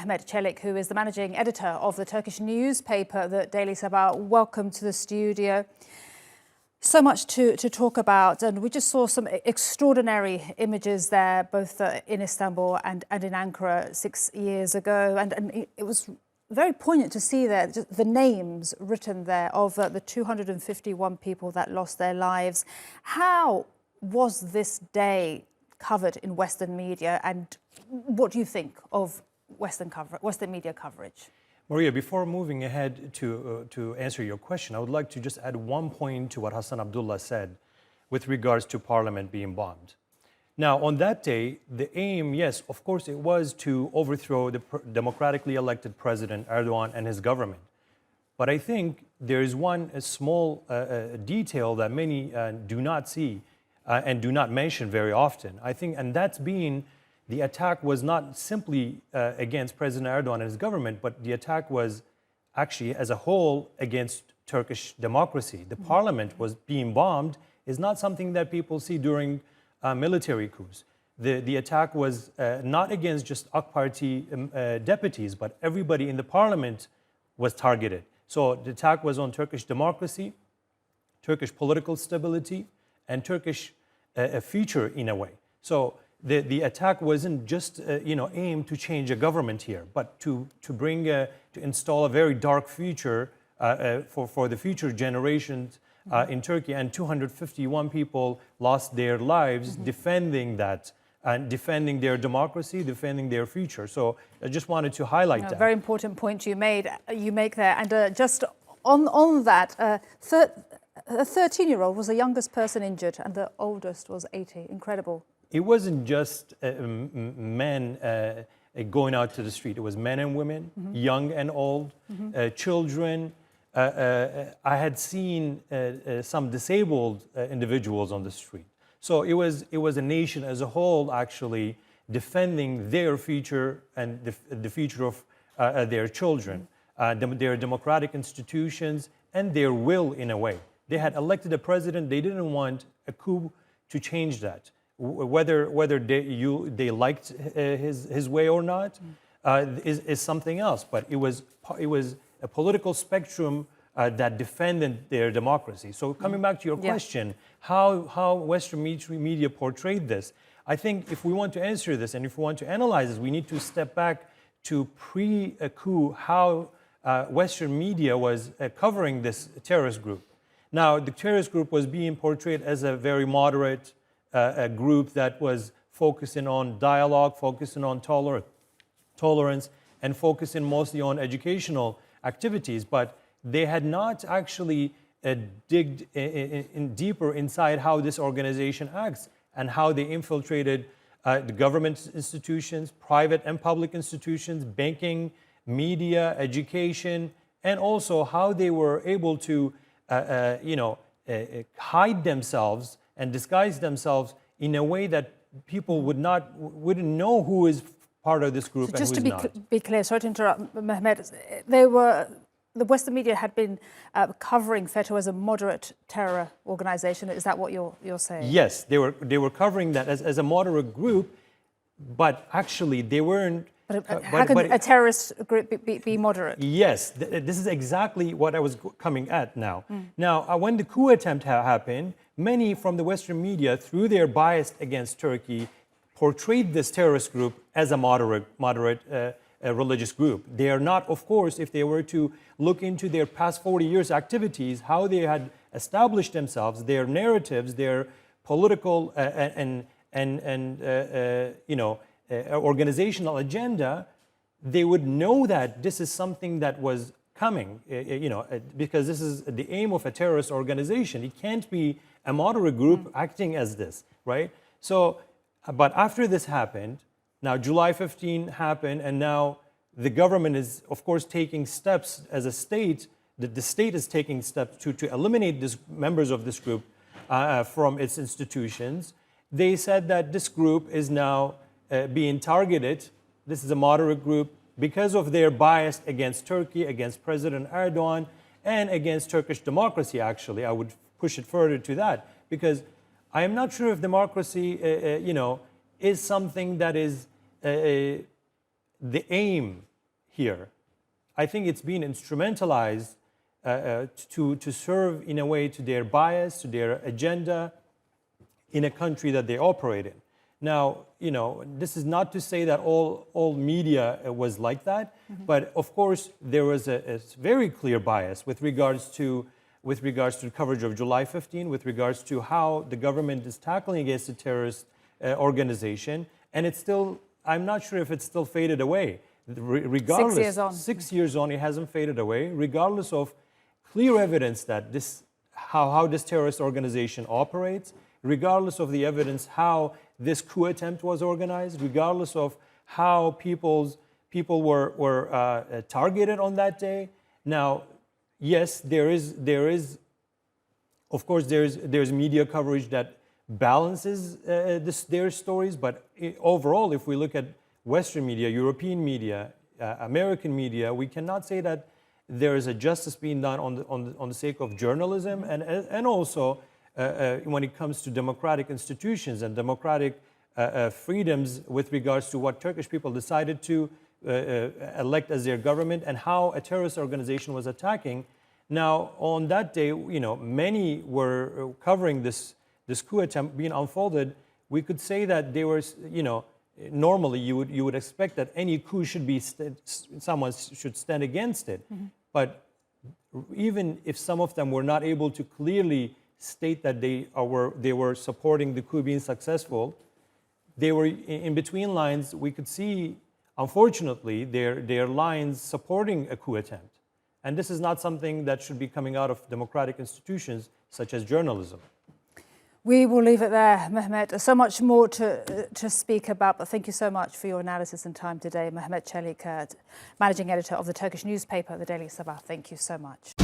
Mehmet Celik, who is the managing editor of the Turkish newspaper, the Daily Sabah. Welcome to the studio. So much to talk about, and we just saw some extraordinary images there, both in Istanbul and in Ankara 6 years ago, and it was very poignant to see there the names written there of the 251 people that lost their lives. How was this day covered in Western media, and what do you think of Western media coverage? Maria, before moving ahead to answer your question, I would like to just add one point to what Hassan Abdullah said with regards to Parliament being bombed. Now, on that day, the aim, yes, of course, it was to overthrow the democratically elected President Erdogan and his government. But I think there is one small detail that many do not see and do not mention very often. I think, and that's being the attack was not simply against President Erdogan and his government, but the attack was actually as a whole against Turkish democracy. The parliament was being bombed is not something that people see during military coups. The attack was not against just AK Party deputies, but everybody in the parliament was targeted. So the attack was on Turkish democracy, Turkish political stability, and Turkish future in a way. So the attack wasn't just aimed to change a government here, but to install a very dark future for the future generations in Turkey. And 251 people lost their lives defending that and defending their democracy, defending their future. So I just wanted to highlight that. A very important point you make there. And just on that, a 13-year-old was the youngest person injured, and the oldest was 80. Incredible. It wasn't just men going out to the street. It was men and women, young and old, children. I had seen some disabled individuals on the street. So it was a nation as a whole actually defending their future and the future of their children, their democratic institutions, and their will in a way. They had elected a president. They didn't want a coup to change that. Whether they liked his way or not is something else. But it was a political spectrum that defended their democracy. So coming back to your question, how Western media portrayed this, I think if we want to answer this and if we want to analyze this, we need to step back to pre-coup how Western media was covering this terrorist group. Now, the terrorist group was being portrayed as a very moderate a group that was focusing on dialogue, focusing on tolerance, and focusing mostly on educational activities. But they had not actually digged in deeper inside how this organization acts and how they infiltrated the government institutions, private and public institutions, banking, media, education, and also how they were able to hide themselves and disguise themselves in a way that people wouldn't know who is part of this group and who's not. Just to be clear, sorry to interrupt, Mehmet, the Western media had been covering FETÖ as a moderate terror organization. Is that what you're saying? Yes, they were covering that as a moderate group, but actually they weren't. How can a terrorist group be moderate? Yes, this is exactly what I was coming at now. Now, when the coup attempt happened, many from the Western media, through their bias against Turkey, portrayed this terrorist group as a moderate religious group. They are not, of course, if they were to look into their past 40 years' activities, how they had established themselves, their narratives, their political organizational agenda, they would know that this is something that was coming, because this is the aim of a terrorist organization. It can't be a moderate group acting as this, right? So, but after this happened, now July 15 happened, and now the government is, of course, taking steps as a state, that the state is taking steps to eliminate these members of this group from its institutions. They said that this group is now being targeted. This is a moderate group because of their bias against Turkey, against President Erdogan, and against Turkish democracy, actually. I would push it further to that, because I am not sure if democracy, is something that is the aim here. I think it's been instrumentalized to serve in a way to their bias, to their agenda in a country that they operate in. Now, this is not to say that all media was like that, but of course there was a very clear bias with regards to the coverage of July 15, with regards to how the government is tackling against a terrorist organization, and it's still, I'm not sure if it's still faded away. Regardless, 6 years on. 6 years on, it hasn't faded away, regardless of clear evidence that how this terrorist organization operates, regardless of the evidence how this coup attempt was organized, regardless of how people were targeted on that day. Now, yes, there's media coverage that balances their stories, but overall, if we look at Western media, European media, American media, we cannot say that there is a justice being done on the sake of journalism, and also when it comes to democratic institutions and democratic freedoms with regards to what Turkish people decided to elect as their government and how a terrorist organization was attacking. Now, on that day, many were covering this coup attempt being unfolded. We could say that they were, normally you would expect that any coup should be someone should stand against it. But even if some of them were not able to clearly state that they were supporting the coup being successful, they were in between lines. We could see, unfortunately, their lines supporting a coup attempt. And this is not something that should be coming out of democratic institutions such as journalism. We will leave it there, Mehmet. So much more to speak about, but thank you so much for your analysis and time today. Mehmet Celik, Managing Editor of the Turkish newspaper, the Daily Sabah. Thank you so much.